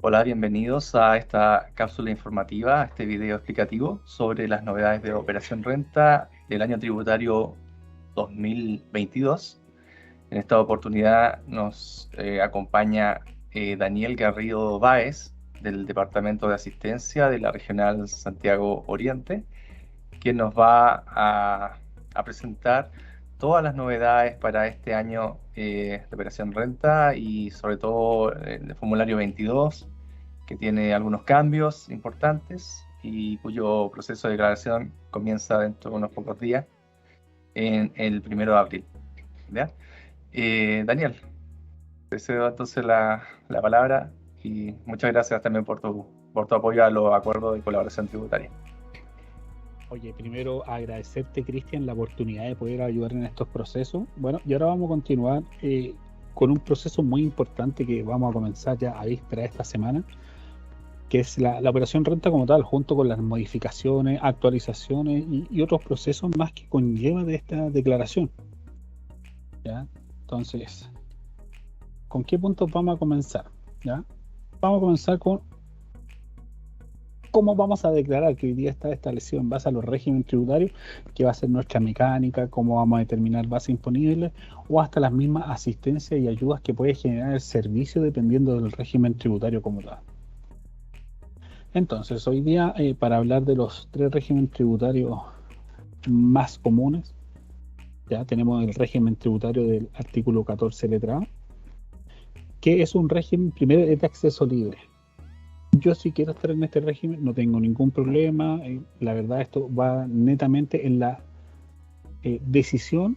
Hola, bienvenidos a esta cápsula informativa, a este video explicativo sobre las novedades de Operación Renta del año tributario 2022. En esta oportunidad nos acompaña Daniel Garrido Báez, del Departamento de Asistencia de la Regional Santiago Oriente, quien nos va a presentar todas las novedades para este año de Operación Renta y sobre todo el formulario 22, que tiene algunos cambios importantes y cuyo proceso de declaración comienza dentro de unos pocos días, en el 1 de abril. ¿Ya? Daniel, te cedo entonces la palabra y muchas gracias también por tu apoyo a los acuerdos de colaboración tributaria. Oye, primero agradecerte, Cristian, la oportunidad de poder ayudar en estos procesos. Bueno, y ahora vamos a continuar con un proceso muy importante que vamos a comenzar ya a víspera de esta semana, que es la operación renta como tal, junto con las modificaciones, actualizaciones y otros procesos más que conlleva de esta declaración. ¿Ya? Entonces, ¿con qué puntos vamos a comenzar? ¿Ya? Vamos a comenzar con cómo vamos a declarar, que hoy día está establecido en base a los regímenes tributarios, que va a ser nuestra mecánica, cómo vamos a determinar base imponible, o hasta las mismas asistencias y ayudas que puede generar el servicio dependiendo del régimen tributario como tal. Entonces, hoy día, para hablar de los tres regímenes tributarios más comunes, ya tenemos el régimen tributario del artículo 14 letra A, que es un régimen, primero, es de acceso libre. Yo, si quiero estar en este régimen, no tengo ningún problema. La verdad, esto va netamente en la decisión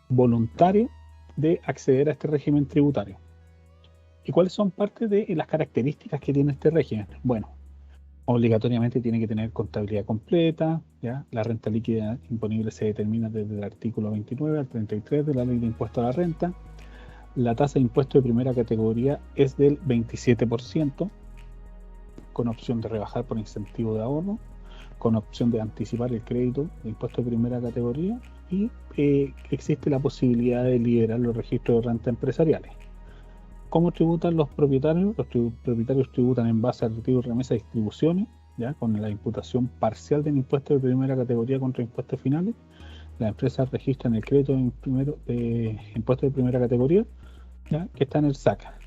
voluntaria de acceder a este régimen tributario. ¿Y cuáles son parte de las características que tiene este régimen? Bueno, obligatoriamente tiene que tener contabilidad completa, ¿ya? La renta líquida imponible se determina desde el artículo 29 al 33 de la Ley de Impuesto a la Renta. La tasa de impuesto de primera categoría es del 27%, con opción de rebajar por incentivo de ahorro, con opción de anticipar el crédito de impuesto de primera categoría y existe la posibilidad de liberar los registros de renta empresariales. ¿Cómo tributan los propietarios? Los propietarios tributan en base al retiro, remesa y distribuciones, ¿ya? Con la imputación parcial del impuesto de primera categoría contra impuestos finales. Las empresas registran el crédito de impuesto de primera categoría, ¿ya? Que está en el SACA.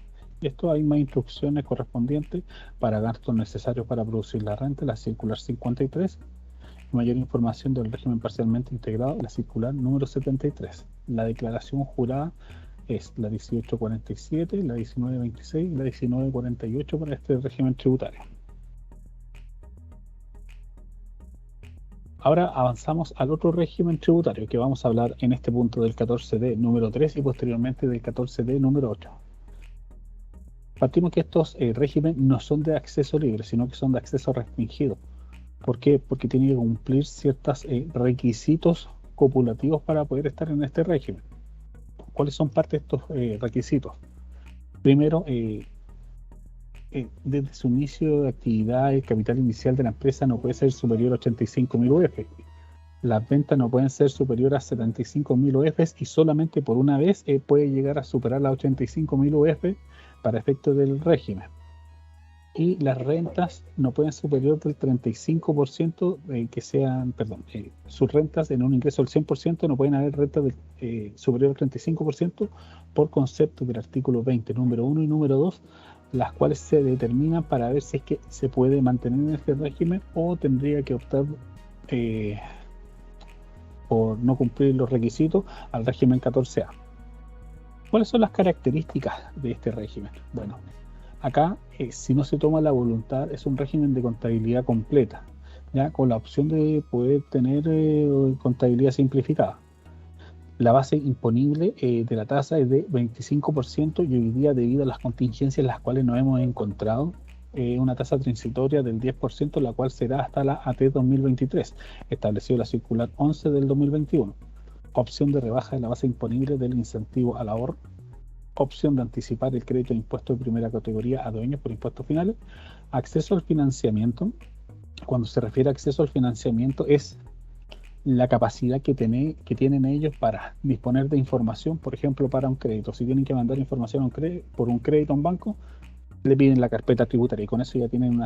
Esto hay más instrucciones correspondientes para gastos necesarios para producir la renta, la circular 53, y mayor información del régimen parcialmente integrado, la circular número 73. La declaración jurada es la 1847, la 1926 y la 1948 para este régimen tributario. Ahora avanzamos al otro régimen tributario que vamos a hablar en este punto del 14D número 3 y posteriormente del 14D número 8. Partimos que estos regímenes no son de acceso libre, sino que son de acceso restringido. ¿Por qué? Porque tiene que cumplir ciertos requisitos copulativos para poder estar en este régimen. ¿Cuáles son parte de estos requisitos? Primero, desde su inicio de actividad, el capital inicial de la empresa no puede ser superior a 85.000 UF. Las ventas no pueden ser superiores a 75.000 UF y solamente por una vez puede llegar a superar las 85.000 UF para efectos del régimen. Y las rentas no pueden ser superior del 35% que sean, sus rentas en un ingreso del 100% no pueden haber rentas superior al 35% por concepto del artículo 20, número 1 y número 2, las cuales se determinan para ver si es que se puede mantener en este régimen o tendría que optar por no cumplir los requisitos al régimen 14A. ¿Cuáles son las características de este régimen? Bueno, acá, si no se toma la voluntad, es un régimen de contabilidad completa, ¿ya? Con la opción de poder tener contabilidad simplificada. La base imponible de la tasa es de 25% y hoy día, debido a las contingencias en las cuales nos hemos encontrado, una tasa transitoria del 10%, la cual será hasta la AT 2023, establecido la circular 11 del 2021. Opción de rebaja de la base imponible del incentivo al ahorro, opción de anticipar el crédito de impuesto de primera categoría a dueños por impuestos finales, acceso al financiamiento. Cuando se refiere a acceso al financiamiento es la capacidad que tienen ellos para disponer de información, por ejemplo, para un crédito. Si tienen que mandar información por un crédito a un banco, le piden la carpeta tributaria y con eso ya tienen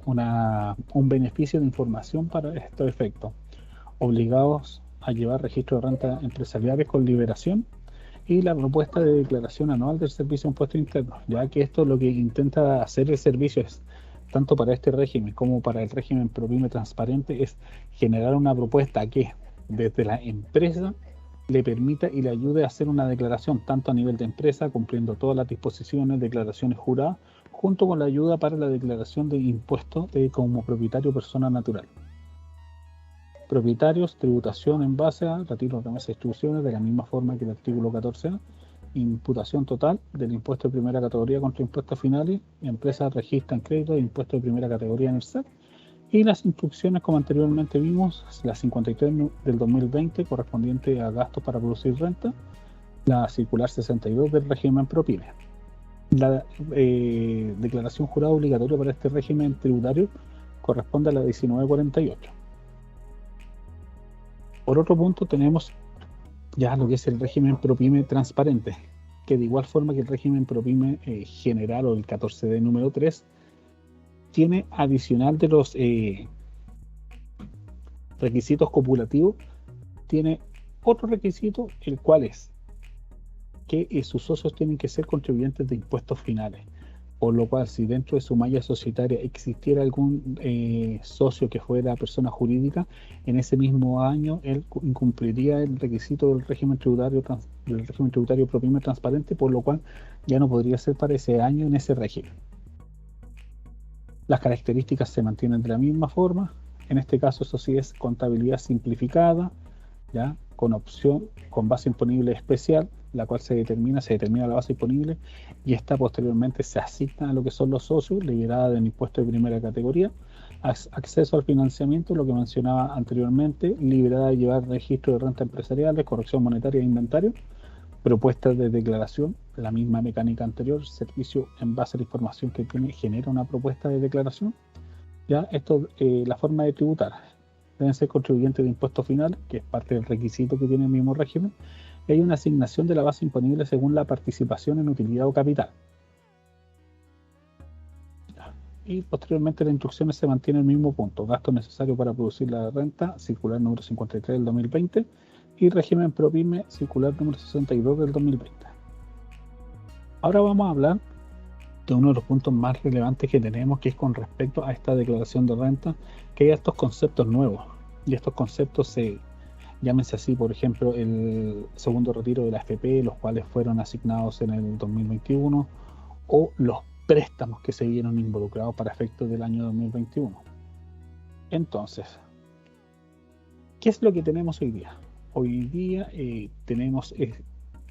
un beneficio de información para estos efectos. Obligados a llevar registro de renta empresariales con liberación y la propuesta de declaración anual del servicio de impuesto interno, ya que esto lo que intenta hacer el servicio es, tanto para este régimen como para el régimen ProPyme transparente, es generar una propuesta que desde la empresa le permita y le ayude a hacer una declaración tanto a nivel de empresa, cumpliendo todas las disposiciones, declaraciones juradas, junto con la ayuda para la declaración de impuestos como propietario persona natural. Propietarios, tributación en base a retiro, remesa y distribuciones, de la misma forma que el artículo 14A, imputación total del impuesto de primera categoría contra impuestos finales, empresas registran crédito de impuesto de primera categoría en el SAT, y las instrucciones, como anteriormente vimos, la 53 del 2020 correspondiente a gastos para producir renta, la circular 62 del régimen ProPyme. La declaración jurada obligatoria para este régimen tributario corresponde a la 1948. Por otro punto tenemos ya lo que es el régimen ProPyme transparente, que de igual forma que el régimen ProPyme general o el 14D número 3, tiene adicional de los requisitos copulativos, tiene otro requisito, el cual es que sus socios tienen que ser contribuyentes de impuestos finales, por lo cual si dentro de su malla societaria existiera algún socio que fuera persona jurídica, en ese mismo año él incumpliría el requisito del régimen tributario ProPyme transparente, por lo cual ya no podría ser para ese año en ese régimen. Las características se mantienen de la misma forma. En este caso, eso sí, es contabilidad simplificada, ¿ya? Con opción, con base imponible especial, la cual se determina la base imponible y esta posteriormente se asigna a lo que son los socios, liberada del impuesto de primera categoría, acceso al financiamiento, lo que mencionaba anteriormente, liberada de llevar registro de renta empresariales, corrección monetaria e inventario, propuestas de declaración, la misma mecánica anterior, servicio en base a la información que tiene, genera una propuesta de declaración. Ya esto, la forma de tributar, deben ser contribuyentes de impuesto final, que es parte del requisito que tiene el mismo régimen, y hay una asignación de la base imponible según la participación en utilidad o capital. Y posteriormente las instrucciones se mantiene el mismo punto, gasto necesario para producir la renta, circular número 53 del 2020, y régimen ProPyme, circular número 62 del 2020. Ahora vamos a hablar de uno de los puntos más relevantes que tenemos, que es con respecto a esta declaración de renta, que hay estos conceptos nuevos, y estos conceptos llámense así, por ejemplo, el segundo retiro de la AFP, los cuales fueron asignados en el 2021, o los préstamos que se vieron involucrados para efectos del año 2021. Entonces, ¿qué es lo que tenemos hoy día? Hoy día tenemos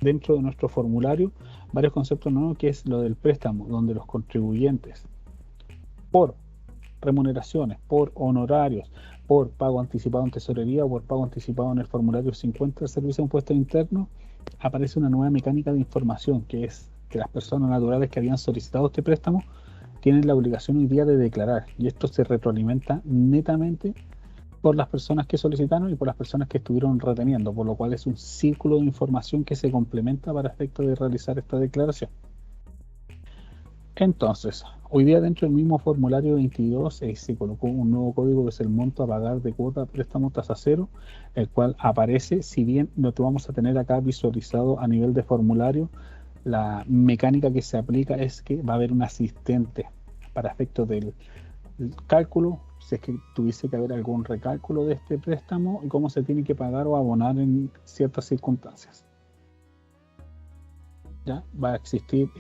dentro de nuestro formulario varios conceptos nuevos, que es lo del préstamo, donde los contribuyentes por remuneraciones, por honorarios, por pago anticipado en tesorería o por pago anticipado en el formulario 50 del Servicio de Impuestos Internos, aparece una nueva mecánica de información, que es que las personas naturales que habían solicitado este préstamo tienen la obligación hoy día de declarar, y esto se retroalimenta netamente por las personas que solicitaron y por las personas que estuvieron reteniendo, por lo cual es un círculo de información que se complementa para efecto de realizar esta declaración. Entonces, hoy día dentro del mismo formulario 22 se colocó un nuevo código, que es el monto a pagar de cuota préstamo tasa cero, el cual aparece, si bien lo que vamos a tener acá visualizado a nivel de formulario, la mecánica que se aplica es que va a haber un asistente para efectos del cálculo, si es que tuviese que haber algún recálculo de este préstamo y cómo se tiene que pagar o abonar en ciertas circunstancias. ¿Ya? Va a existir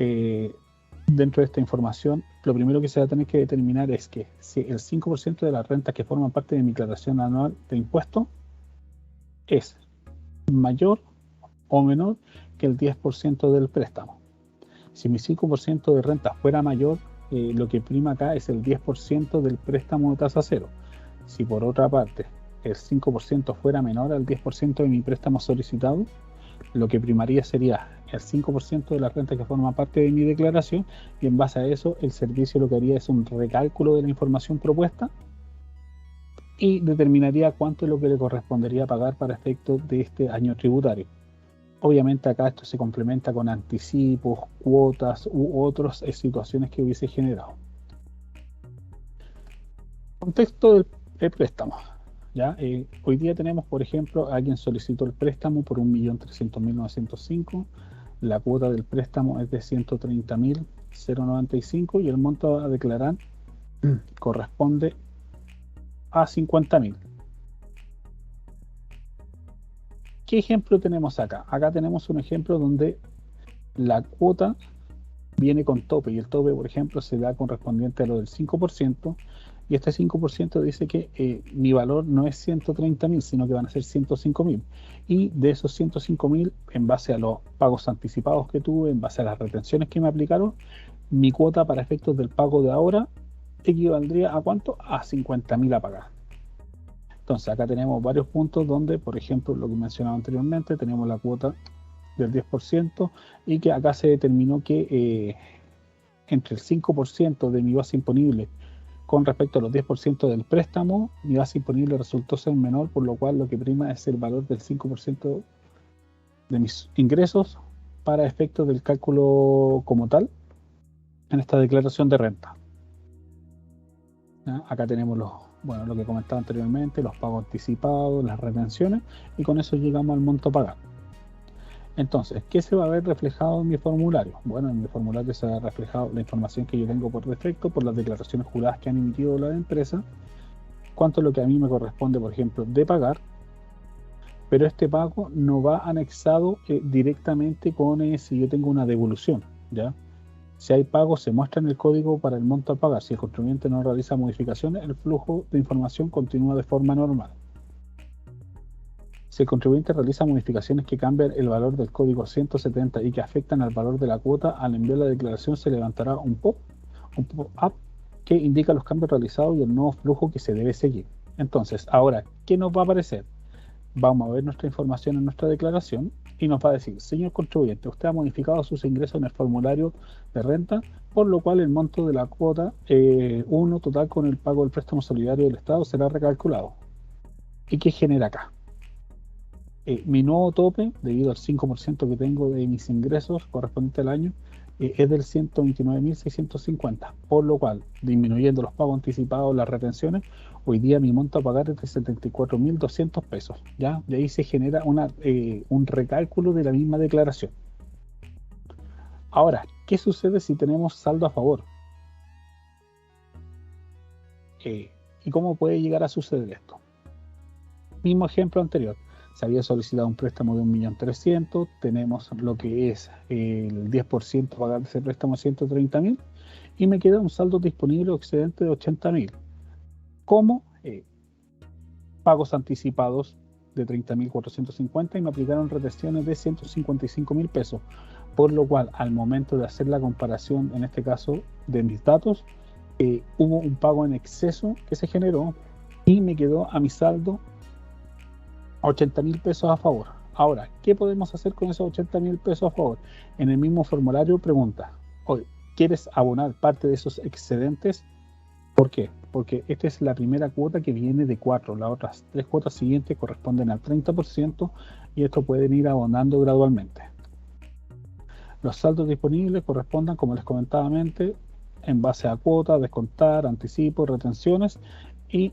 dentro de esta información, lo primero que se va a tener que determinar es que si el 5% de las rentas que forman parte de mi declaración anual de impuestos es mayor o menor que el 10% del préstamo. Si mi 5% de renta fuera mayor, lo que prima acá es el 10% del préstamo de tasa cero. Si por otra parte el 5% fuera menor al 10% de mi préstamo solicitado, lo que primaría sería el 5% de la renta que forma parte de mi declaración, y en base a eso el servicio lo que haría es un recálculo de la información propuesta y determinaría cuánto es lo que le correspondería pagar para efectos de este año tributario. Obviamente acá esto se complementa con anticipos, cuotas u otras situaciones que hubiese generado. Contexto del préstamo. ¿Ya? Hoy día tenemos, por ejemplo, a quien solicitó el préstamo por 1.300.905. La cuota del préstamo es de 130.095 y el monto a declarar corresponde a 50.000. ¿Qué ejemplo tenemos acá? Acá tenemos un ejemplo donde la cuota viene con tope y el tope, por ejemplo, se da correspondiente a lo del 5%, y este 5% dice que mi valor no es 130.000, sino que van a ser 105.000, y de esos 105.000, en base a los pagos anticipados que tuve, en base a las retenciones que me aplicaron, mi cuota para efectos del pago de ahora equivaldría a ¿cuánto? A 50.000 a pagar. Entonces acá tenemos varios puntos donde, por ejemplo, lo que mencionaba anteriormente, tenemos la cuota del 10%, y que acá se determinó que entre el 5% de mi base imponible con respecto a los 10% del préstamo, mi base imponible resultó ser menor, por lo cual lo que prima es el valor del 5% de mis ingresos para efectos del cálculo como tal en esta declaración de renta. ¿Ya? Acá tenemos lo que comentaba anteriormente, los pagos anticipados, las retenciones, y con eso llegamos al monto a pagar. Entonces, ¿qué se va a ver reflejado en mi formulario? Bueno, en mi formulario se va a ver reflejado la información que yo tengo por defecto, por las declaraciones juradas que han emitido la empresa, cuánto es lo que a mí me corresponde, por ejemplo, de pagar, pero este pago no va anexado directamente con si yo tengo una devolución, ¿ya? Si hay pago, se muestra en el código para el monto a pagar. Si el contribuyente no realiza modificaciones, el flujo de información continúa de forma normal. Si el contribuyente realiza modificaciones que cambian el valor del código 170 y que afectan al valor de la cuota, al enviar la declaración se levantará un pop-up que indica los cambios realizados y el nuevo flujo que se debe seguir. Entonces, ahora, ¿qué nos va a aparecer? Vamos a ver nuestra información en nuestra declaración y nos va a decir: señor contribuyente, usted ha modificado sus ingresos en el formulario de renta, por lo cual el monto de la cuota 1 total con el pago del préstamo solidario del Estado será recalculado. ¿Y qué genera acá? Mi nuevo tope, debido al 5% que tengo de mis ingresos correspondiente al año, es del 129.650, por lo cual, disminuyendo los pagos anticipados, las retenciones, hoy día mi monto a pagar es de 74.200 pesos, ¿ya? De ahí se genera un recálculo de la misma declaración. Ahora, ¿qué sucede si tenemos saldo a favor? ¿Y cómo puede llegar a suceder esto? Mismo ejemplo anterior. Se había solicitado un préstamo de 1.300.000, tenemos lo que es el 10% pagar de ese préstamo, 130.000, y me queda un saldo disponible o excedente de 80.000. ¿Cómo? Pagos anticipados de 30.450 y me aplicaron retenciones de 155.000 pesos, por lo cual al momento de hacer la comparación, en este caso de mis datos, hubo un pago en exceso que se generó y me quedó a mi saldo 80.000 pesos a favor. Ahora, ¿qué podemos hacer con esos 80.000 pesos a favor? En el mismo formulario pregunta: oye, ¿quieres abonar parte de esos excedentes? ¿Por qué? Porque esta es la primera cuota que viene de 4, las otras 3 cuotas siguientes corresponden al 30% y esto pueden ir abonando gradualmente. Los saldos disponibles correspondan, como les comentaba antes, en base a cuotas, descontar, anticipos, retenciones, y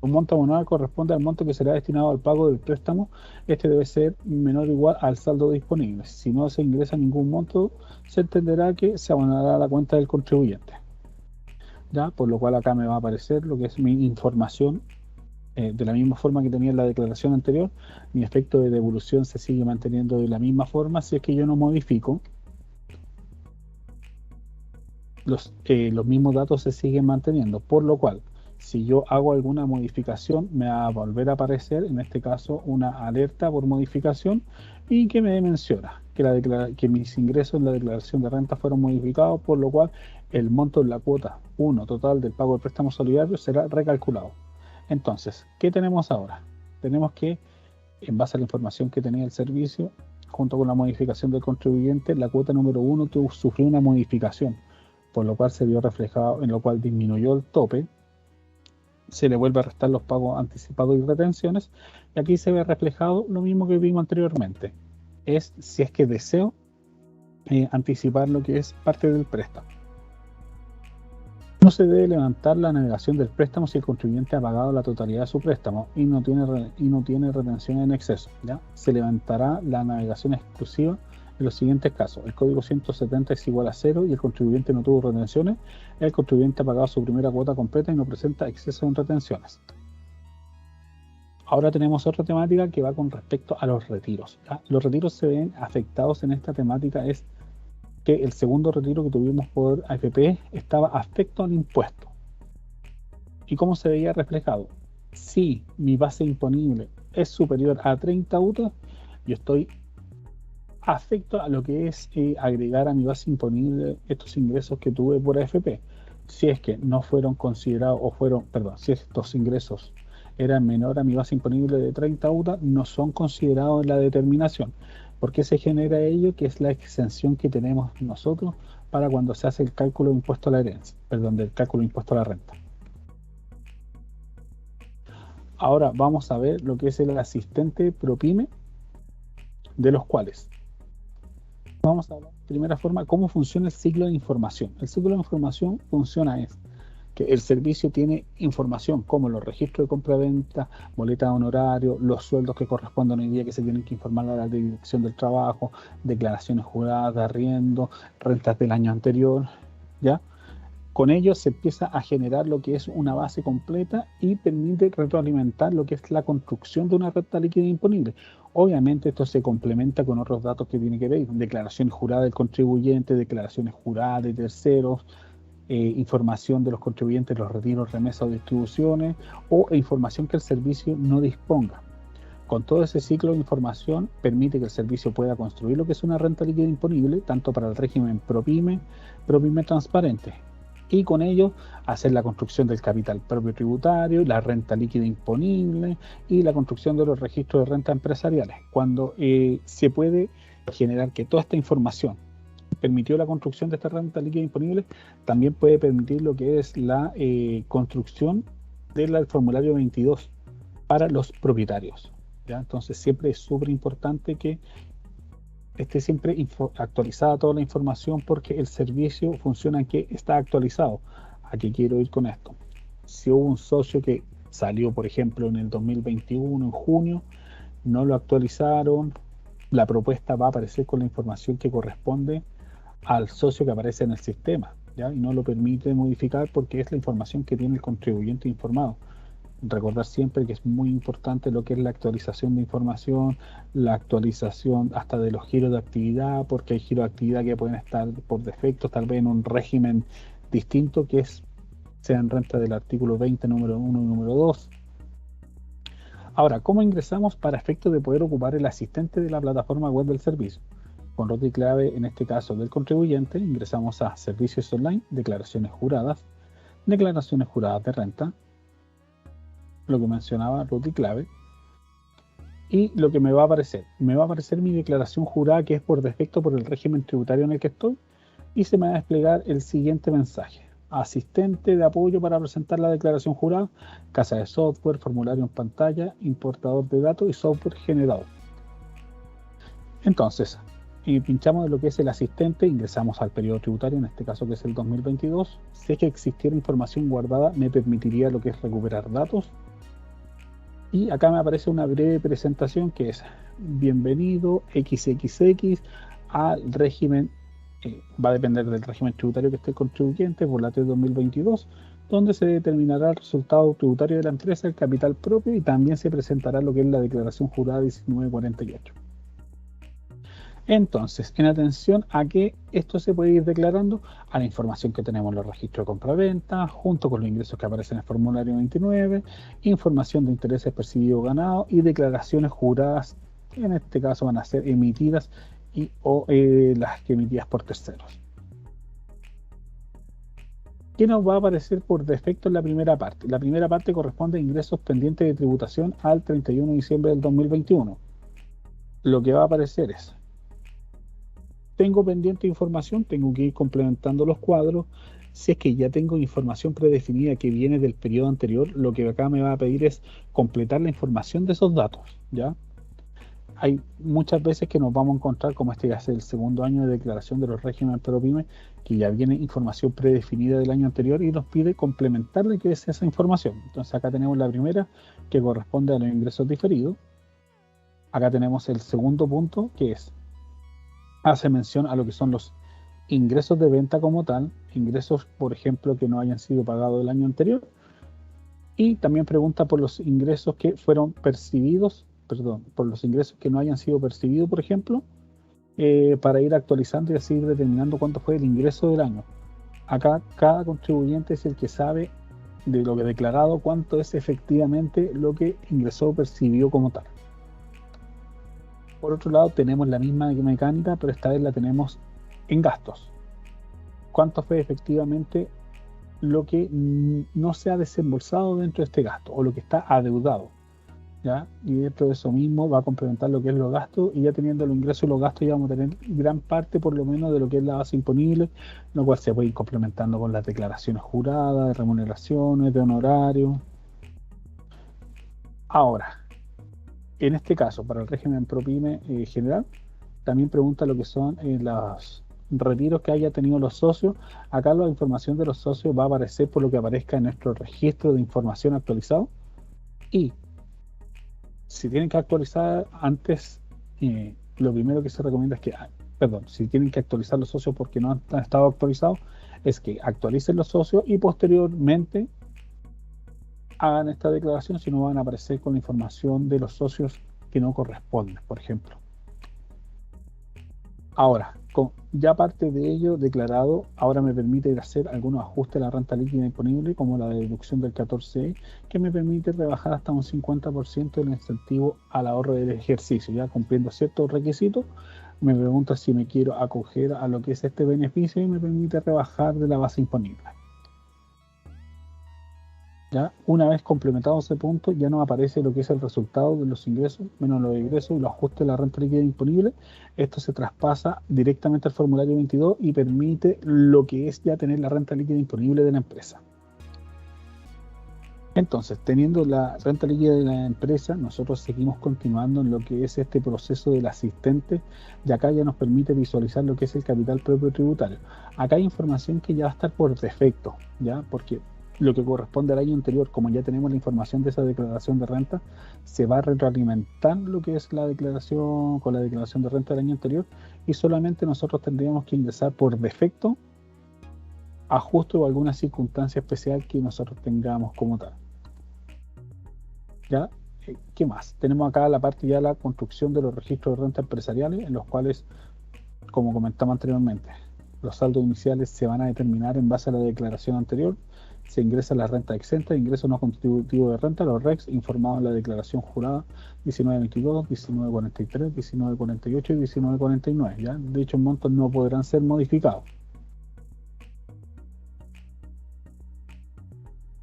un monto abonado corresponde al monto que será destinado al pago del préstamo. Este debe ser menor o igual al saldo disponible. Si no se ingresa ningún monto, se entenderá que se abonará a la cuenta del contribuyente. ¿Ya? Por lo cual acá me va a aparecer lo que es mi información de la misma forma que tenía en la declaración anterior. Mi efecto de devolución se sigue manteniendo de la misma forma si es que yo no modifico. Los mismos datos se siguen manteniendo, por lo cual si yo hago alguna modificación me va a volver a aparecer, en este caso, una alerta por modificación y que me menciona que mis ingresos en la declaración de renta fueron modificados, por lo cual el monto en la cuota 1 total del pago del préstamo solidario será recalculado. Entonces, ¿qué tenemos ahora? Tenemos que, en base a la información que tenía el servicio, junto con la modificación del contribuyente, la cuota número 1 sufrió una modificación, por lo cual se vio reflejado, en lo cual disminuyó el tope, se le vuelve a restar los pagos anticipados y retenciones, y aquí se ve reflejado lo mismo que vimos anteriormente. es si es que deseo anticipar lo que es parte del préstamo. No se debe levantar la navegación del préstamo si el contribuyente ha pagado la totalidad de su préstamo y no tiene retención en exceso, ¿ya? Se levantará la navegación exclusiva en los siguientes casos: el código 170 es igual a 0 y el contribuyente no tuvo retenciones, el contribuyente ha pagado su primera cuota completa y no presenta exceso en retenciones. Ahora tenemos otra temática que va con respecto a los retiros, ¿ya? Los retiros se ven afectados en esta temática es que el segundo retiro que tuvimos por AFP estaba afecto al impuesto. ¿Y cómo se veía reflejado? Si mi base imponible es superior a 30 UTA, yo estoy afecto a lo que es agregar a mi base imponible estos ingresos que tuve por AFP. Si es que no fueron considerados si estos ingresos eran menor a mi base imponible de 30 UTA, no son considerados en la determinación. ¿Por qué se genera ello? Que es la exención que tenemos nosotros para cuando se hace el cálculo de impuesto a la herencia, del cálculo de impuesto a la renta. Ahora vamos a ver lo que es el asistente ProPyme, de los cuales vamos a hablar de primera forma cómo funciona el ciclo de información. El ciclo de información funciona que el servicio tiene información como los registros de compra-venta, boleta de honorario, los sueldos que corresponden hoy día que se tienen que informar a la Dirección del Trabajo, declaraciones juradas de arriendo, rentas del año anterior, ¿ya? Con ello se empieza a generar lo que es una base completa y permite retroalimentar lo que es la construcción de una renta líquida imponible. Obviamente esto se complementa con otros datos que tiene que ver, declaraciones juradas del contribuyente, declaraciones juradas de terceros, información de los contribuyentes, los retiros, remesas o distribuciones, o información que el servicio no disponga. Con todo ese ciclo de información permite que el servicio pueda construir lo que es una renta líquida imponible, tanto para el régimen ProPyme transparente, y con ello hacer la construcción del capital propio tributario, la renta líquida imponible y la construcción de los registros de renta empresariales. Cuando se puede generar que toda esta información permitió la construcción de esta renta líquida imponible, también puede permitir lo que es la construcción del formulario 22 para los propietarios, ¿ya? Entonces siempre es súper importante que esté siempre actualizada toda la información, porque el servicio funciona en que está actualizado. ¿A qué quiero ir con esto? Si hubo un socio que salió, por ejemplo, en el 2021, en junio, no lo actualizaron, la propuesta va a aparecer con la información que corresponde al socio que aparece en el sistema, ¿ya? Y no lo permite modificar porque es la información que tiene el contribuyente informado. Recordar siempre que es muy importante lo que es la actualización de información, la actualización hasta de los giros de actividad, porque hay giros de actividad que pueden estar por defecto tal vez en un régimen distinto, que sean renta del artículo 20 número 1 y número 2. Ahora, ¿cómo ingresamos para efectos de poder ocupar el asistente de la plataforma web del servicio? Con root y clave, en este caso del contribuyente, ingresamos a servicios online, declaraciones juradas de renta, lo que mencionaba root y clave, y lo que me va a aparecer mi declaración jurada, que es por defecto por el régimen tributario en el que estoy, y se me va a desplegar el siguiente mensaje: asistente de apoyo para presentar la declaración jurada, casa de software, formulario en pantalla, importador de datos y software generador. Entonces, pinchamos en lo que es el asistente, ingresamos al periodo tributario, en este caso que es el 2022. Si es que existiera información guardada, me permitiría lo que es recuperar datos. Y acá me aparece una breve presentación que es: bienvenido XXX al régimen, va a depender del régimen tributario que esté el contribuyente, por la TES 2022, donde se determinará el resultado tributario de la empresa, el capital propio, y también se presentará lo que es la declaración jurada 1948. Entonces, en atención a que esto se puede ir declarando a la información que tenemos en los registros de compra-venta, junto con los ingresos que aparecen en el formulario 29, información de intereses percibidos o ganados y declaraciones juradas, que en este caso van a ser emitidas o las que emitidas por terceros. ¿Qué nos va a aparecer por defecto en la primera parte? La primera parte corresponde a ingresos pendientes de tributación al 31 de diciembre del 2021. Lo que va a aparecer es: tengo pendiente información, tengo que ir complementando los cuadros. Si es que ya tengo información predefinida que viene del periodo anterior, lo que acá me va a pedir es completar la información de esos datos, ¿ya? hay muchas veces que nos vamos a encontrar, como este ya es el segundo año de declaración de los regímenes ProPyme, que ya viene información predefinida del año anterior y nos pide complementarle qué es esa información. Entonces acá tenemos la primera, que corresponde a los ingresos diferidos. Acá tenemos el segundo punto, que hace mención a lo que son los ingresos de venta como tal, ingresos, por ejemplo, que no hayan sido pagados el año anterior, y también pregunta por los ingresos que fueron percibidos, perdón, por los ingresos que no hayan sido percibidos, por ejemplo, para ir actualizando y así ir determinando cuánto fue el ingreso del año. Acá cada contribuyente es el que sabe de lo que ha declarado cuánto es efectivamente lo que ingresó o percibió como tal. Por otro lado, tenemos la misma mecánica, pero esta vez la tenemos en gastos. ¿Cuánto fue efectivamente lo que no se ha desembolsado dentro de este gasto o lo que está adeudado? ¿Ya? Y dentro de eso mismo va a complementar lo que es los gastos, y ya teniendo los ingresos y los gastos ya vamos a tener gran parte por lo menos de lo que es la base imponible, lo cual se puede ir complementando con las declaraciones juradas, de remuneraciones, de honorarios. Ahora, en este caso, para el régimen ProPyme general, también pregunta lo que son los retiros que haya tenido los socios. Acá la información de los socios va a aparecer por lo que aparezca en nuestro registro de información actualizado, y si tienen que actualizar antes, lo primero que se recomienda es que, si tienen que actualizar los socios porque no han estado actualizados, es que actualicen los socios y posteriormente hagan esta declaración, si no van a aparecer con la información de los socios que no corresponden, por ejemplo. Ahora, ya parte de ello declarado, ahora me permite hacer algunos ajustes a la renta líquida disponible, como la deducción del 14E, que me permite rebajar hasta un 50% el incentivo al ahorro del ejercicio, ya cumpliendo ciertos requisitos. Me pregunta si me quiero acoger a lo que es este beneficio y me permite rebajar de la base imponible. ¿Ya? Una vez complementado ese punto, ya nos aparece lo que es el resultado de los ingresos menos los egresos y los ajustes de la renta líquida disponible. Esto se traspasa directamente al formulario 22 y permite lo que es ya tener la renta líquida disponible de la empresa. Entonces, teniendo la renta líquida de la empresa, nosotros seguimos continuando en lo que es este proceso del asistente, y acá ya nos permite visualizar lo que es el capital propio tributario. Acá hay información que ya va a estar por defecto, ¿ya? Porque lo que corresponde al año anterior, como ya tenemos la información de esa declaración de renta, se va a retroalimentar lo que es la declaración con la declaración de renta del año anterior, y solamente nosotros tendríamos que ingresar por defecto ajuste o alguna circunstancia especial que nosotros tengamos como tal. ¿Ya? ¿Qué más? Tenemos acá la parte ya la construcción de los registros de renta empresariales, en los cuales, como comentamos anteriormente, los saldos iniciales se van a determinar en base a la declaración anterior. Se ingresa la renta exenta, ingresos no contributivos de renta, los RECs, informados en la declaración jurada 1922, 1943, 1948 y 1949. ¿Ya? Dichos montos no podrán ser modificados.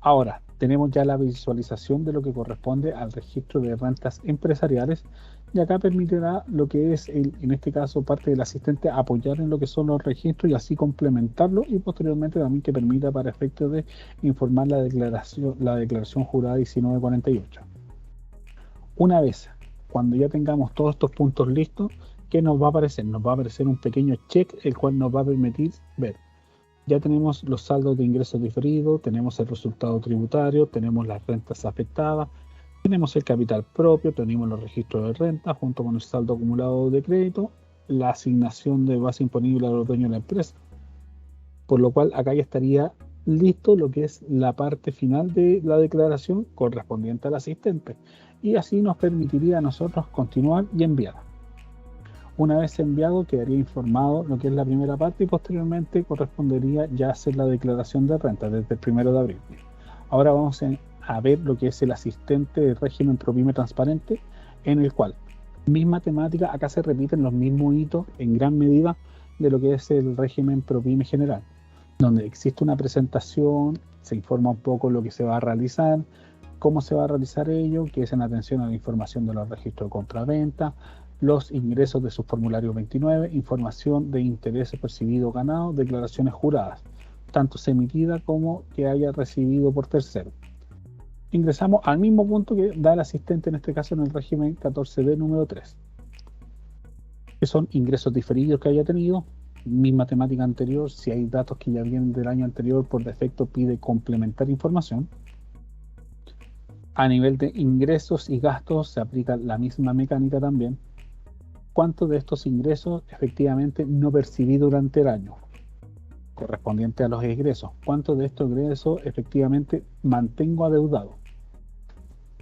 Ahora, tenemos ya la visualización de lo que corresponde al registro de rentas empresariales, y acá permitirá lo que es, en este caso, parte del asistente apoyar en lo que son los registros y así complementarlo, y posteriormente también que permita para efectos de informar la declaración jurada 1948. Una vez, cuando ya tengamos todos estos puntos listos, ¿qué nos va a aparecer? Nos va a aparecer un pequeño check, el cual nos va a permitir ver. Ya tenemos los saldos de ingresos diferidos, tenemos el resultado tributario, tenemos las rentas afectadas, tenemos el capital propio, tenemos los registros de renta junto con el saldo acumulado de crédito, la asignación de base imponible a los dueños de la empresa. Por lo cual acá ya estaría listo lo que es la parte final de la declaración correspondiente al asistente, y así nos permitiría a nosotros continuar y enviar. Una vez enviado, quedaría informado lo que es la primera parte, y posteriormente correspondería ya hacer la declaración de renta desde el 1 de abril. Ahora vamos a ver lo que es el asistente de régimen ProPyme transparente, en el cual, misma temática, acá se repiten los mismos hitos en gran medida de lo que es el régimen ProPyme general, donde existe una presentación, se informa un poco lo que se va a realizar, cómo se va a realizar ello, que es en atención a la información de los registros de compraventa, los ingresos de su formulario 29, información de intereses percibidos o ganados, declaraciones juradas, tanto emitida como que haya recibido por tercero. Ingresamos al mismo punto que da el asistente, en este caso en el régimen 14B número 3. que son ingresos diferidos que haya tenido, misma temática anterior, si hay datos que ya vienen del año anterior, por defecto pide complementar información. A nivel de ingresos y gastos se aplica la misma mecánica también. ¿Cuántos de estos ingresos efectivamente no percibí durante el año? Correspondiente a los egresos. ¿Cuántos de estos egresos efectivamente mantengo adeudado?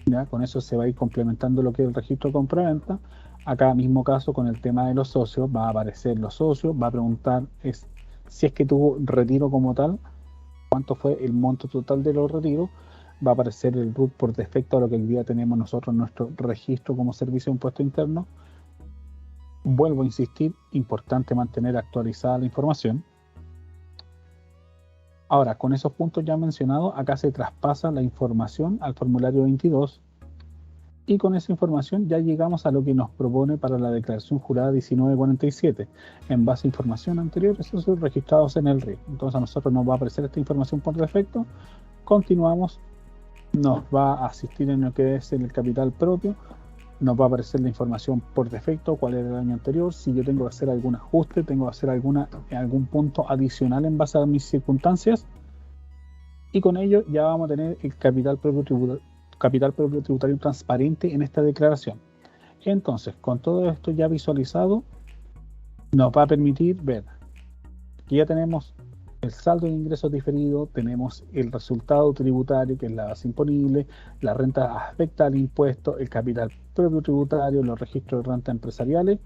¿Ya? Con eso se va a ir complementando lo que es el registro de compra-venta. Acá mismo caso con el tema de los socios, va a aparecer los socios, va a preguntar si es que tuvo retiro como tal, cuánto fue el monto total de los retiros, va a aparecer el RUT por defecto a lo que hoy día tenemos nosotros en nuestro registro como servicio de impuesto interno. Vuelvo a insistir, importante mantener actualizada la información. Ahora, con esos puntos ya mencionados, acá se traspasa la información al formulario 22 y con esa información ya llegamos a lo que nos propone para la declaración jurada 1947. En base a información anterior, esos son registrados en el RIC. Entonces a nosotros nos va a aparecer esta información por defecto. Continuamos, nos va a asistir en lo que es en el capital propio, nos va a aparecer la información por defecto, cuál era el año anterior, si yo tengo que hacer algún ajuste, tengo que hacer algún punto adicional en base a mis circunstancias, y con ello ya vamos a tener el capital propio tributario transparente en esta declaración. Entonces, con todo esto ya visualizado, nos va a permitir ver que ya tenemos el saldo de ingresos diferido, tenemos el resultado tributario, que es la base imponible, la renta afecta al impuesto, el capital propio tributario, los registros de renta empresariales,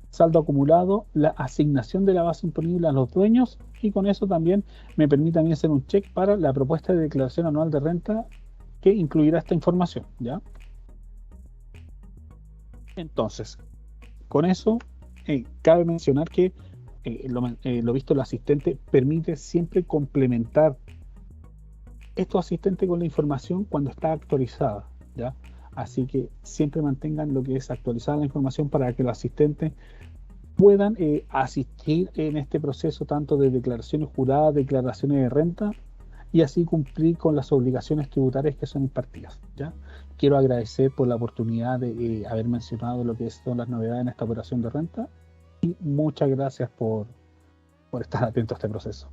saldo acumulado, la asignación de la base imponible a los dueños, y con eso también me permite a mí hacer un check para la propuesta de declaración anual de renta que incluirá esta información, ¿ya? Entonces, con eso cabe mencionar que lo visto el asistente permite siempre complementar estos asistentes con la información cuando está actualizada, ¿ya? Así que siempre mantengan lo que es actualizada la información para que los asistentes puedan asistir en este proceso tanto de declaraciones juradas, declaraciones de renta, y así cumplir con las obligaciones tributarias que son impartidas, ¿ya? Quiero agradecer por la oportunidad de haber mencionado lo que son las novedades en esta operación de renta, y muchas gracias por estar atento a este proceso.